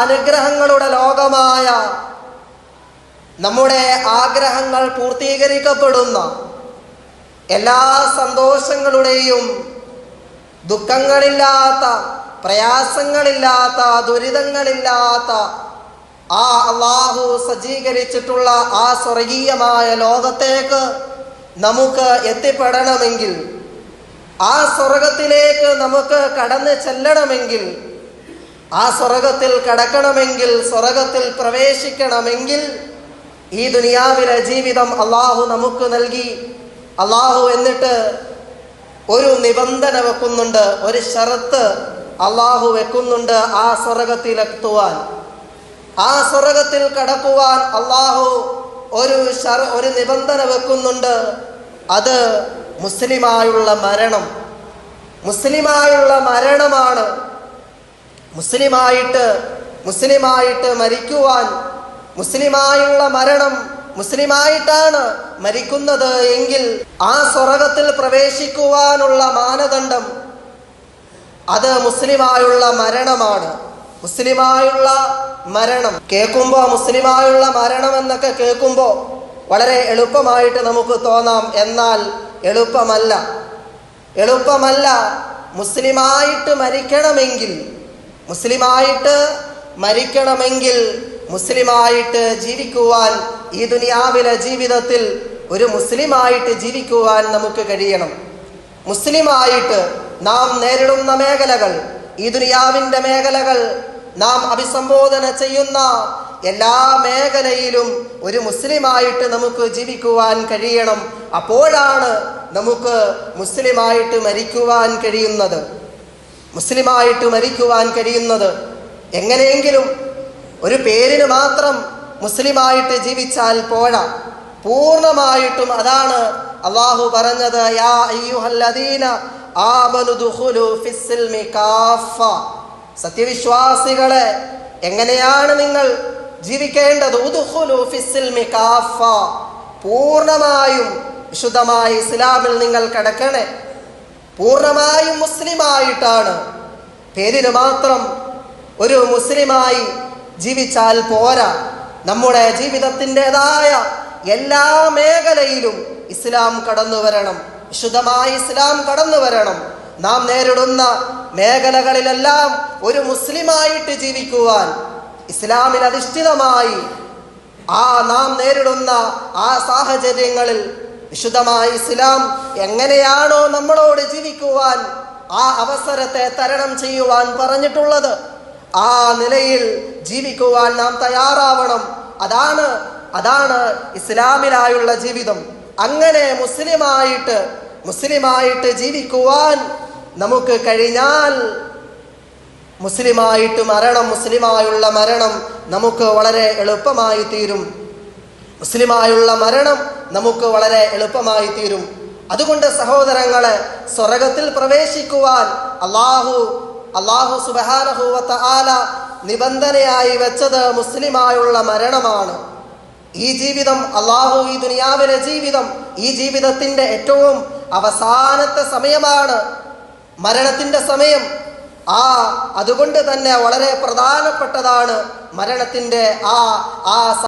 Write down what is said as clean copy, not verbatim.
അനുഗ്രഹങ്ങളുടെ ലോകമായ നമ്മുടെ ആഗ്രഹങ്ങൾ പൂർത്തീകരിക്കപ്പെടുന്ന എല്ലാ സന്തോഷങ്ങളുടെയും ദുഃഖങ്ങളില്ലാത്ത, പ്രയാസങ്ങളില്ലാത്ത, ദുരിതങ്ങളില്ലാത്ത ആ അല്ലാഹു സജ്ജീകരിച്ചിട്ടുള്ള ആ സ്വർഗീയമായ ലോകത്തേക്ക് നമുക്ക് എത്തിപ്പെടണമെങ്കിൽ, ആ സ്വർഗത്തിലേക്ക് നമുക്ക് കടന്നു ചെല്ലണമെങ്കിൽ, ആ സ്വർഗത്തിൽ കടക്കണമെങ്കിൽ, സ്വർഗത്തിൽ പ്രവേശിക്കണമെങ്കിൽ ഈ ദുനിയാവിലെ ജീവിതം അള്ളാഹു നമുക്ക് നൽകി. അള്ളാഹു എന്നിട്ട് ഒരു നിബന്ധന വെക്കുന്നുണ്ട്, ഒരു ഷറത്ത് അള്ളാഹു വെക്കുന്നുണ്ട്. ആ സ്വർഗത്തിലെത്തുവാൻ, ആ സ്വർഗത്തിൽ കടക്കുവാൻ അള്ളാഹു ഒരു നിബന്ധന വെക്കുന്നുണ്ട്. അത് മുസ്ലിമായുള്ള മരണം. മുസ്ലിമായുള്ള മരണമാണ്. മുസ്ലിമായിട്ട് മരിക്കുവാൻ, മുസ്ലിമായുള്ള മരണം, മുസ്ലിമായിട്ടാണ് മരിക്കുന്നത് എങ്കിൽ ആ സ്വർഗത്തിൽ പ്രവേശിക്കുവാനുള്ള മാനദണ്ഡം അത് മുസ്ലിമായുള്ള മരണമാണ്. മുസ്ലിമായുള്ള മരണം കേൾക്കുമ്പോൾ, മുസ്ലിമായുള്ള മരണം എന്നൊക്കെ കേൾക്കുമ്പോൾ വളരെ എളുപ്പമായിട്ട് നമുക്ക് തോന്നാം. എന്നാൽ എളുപ്പമല്ല. മുസ്ലിമായിട്ട് മരിക്കണമെങ്കിൽ മുസ്ലിമായിട്ട് ജീവിക്കുവാൻ, ഈ ദുനിയാവിലെ ജീവിതത്തിൽ ഒരു മുസ്ലിമായിട്ട് ജീവിക്കുവാൻ നമുക്ക് കഴിയണം. മുസ്ലിമായിട്ട് നാം നേരിടുന്ന മേഖലകൾ, ഈ ദുനിയാവിൻ്റെ മേഖലകൾ, നാം അഭിസംബോധന ചെയ്യുന്ന എല്ലാ മേഖലയിലും ഒരു മുസ്ലിമായിട്ട് നമുക്ക് ജീവിക്കുവാൻ കഴിയണം. അപ്പോഴാണ് നമുക്ക് മുസ്ലിമായിട്ട് മരിക്കുവാൻ കഴിയുന്നത്. എങ്ങനെയെങ്കിലും ഒരു പേരിന് മാത്രം മുസ്ലിമായിട്ട് ജീവിച്ചാൽ പോരാ, പൂർണ്ണമായിട്ടും. അതാണ് അള്ളാഹു പറഞ്ഞത്, യാ അയ്യുഹല്ലദീന ആമനു ദുഖുലു ഫിസ്സിൽമി കാഫ. സത്യവിശ്വാസികളെ, എങ്ങനെയാണ് നിങ്ങൾ ജീവിക്കേണ്ടത്? ഉദ്ഖുലു ഫിസ്സിൽമി കാഫ, പൂർണ്ണമായും വിശുദ്ധമായ ഇസ്ലാമിൽ നിങ്ങൾ കടക്കണേ. പൂർണ്ണമായും മുസ്ലിമായിട്ടാണ്. പേരിന് മാത്രം ഒരു മുസ്ലിമായി ജീവിച്ചാൽ പോരാ. നമ്മുടെ ജീവിതത്തിൻ്റെതായ എല്ലാ മേഖലയിലും ഇസ്ലാം കടന്നു വരണം, വിശുദ്ധമായ ഇസ്ലാം കടന്നു വരണം. നാം നേരിടുന്ന മേഖലകളിലെല്ലാം ഒരു മുസ്ലിമായിട്ട് ജീവിക്കുവാൻ, ഇസ്ലാമിൽ അധിഷ്ഠിതമായി നാം നേരിടുന്ന ആ സാഹചര്യങ്ങളിൽ വിശുദ്ധമായ ഇസ്ലാം എങ്ങനെയാണോ നമ്മളോട് ജീവിക്കുവാൻ, ആ അവസരത്തെ തരണം ചെയ്യുവാൻ പറഞ്ഞിട്ടുള്ളത്, ആ നിലയിൽ ജീവിക്കുവാൻ നാം തയ്യാറാവണം. അതാണ് ഇസ്ലാമിലായുള്ള ജീവിതം. അങ്ങനെ മുസ്ലിമായിട്ട് ജീവിക്കുവാൻ നമുക്ക് കഴിഞ്ഞാൽ മുസ്ലിമായുള്ള മരണം നമുക്ക് വളരെ എളുപ്പമായി തീരും. അതുകൊണ്ട് സഹോദരങ്ങളെ, സ്വർഗത്തിൽ പ്രവേശിക്കുവാൻ അല്ലാഹു സുബ്ഹാനഹു വ തആല നിബന്ധനയായി വെച്ചത് മുസ്ലിമായുള്ള മരണമാണ്. ഈ ജീവിതം, ഈ ദുനിയാവിലെ ജീവിതം, ഈ ജീവിതത്തിന്റെ ഏറ്റവും അവസാനത്തെ സമയമാണ് മരണത്തിന്റെ സമയം. അതുകൊണ്ട് തന്നെ വളരെ പ്രധാനപ്പെട്ടതാണ് മരണത്തിന്റെ